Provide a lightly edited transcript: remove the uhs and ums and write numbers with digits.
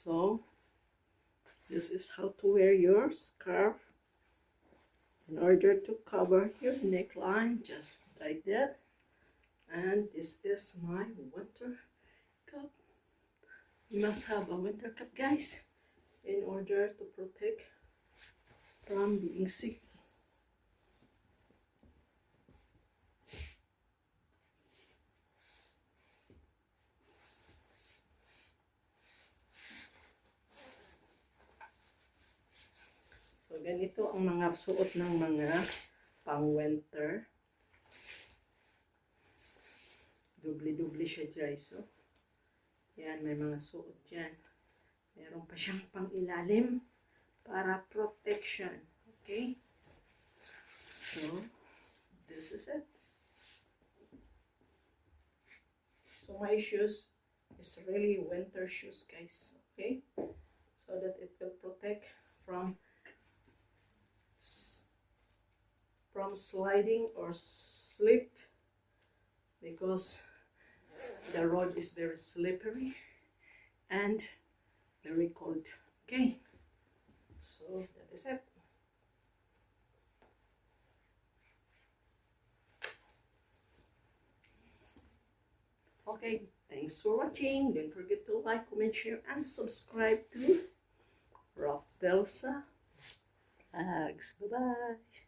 So this is how to wear your scarf in order to cover your neckline, just like that. And this is my winter cap. You must have a winter cap, guys, in order to protect from being sick. So, ganito ang mga suot ng mga pang-winter. Dubli-dubli siya, guys. So, yan, may mga suot dyan. Meron pa siyang pang-ilalim para protection. Okay? So, this is it. So, my shoes is really winter shoes, guys. Okay? So that it will protect from sliding or slip, because the road is very slippery and very cold. Okay, so that is it. Okay, thanks for watching. Don't forget to like, comment, share, and subscribe to Rough Delsa Vlogs. Bye bye.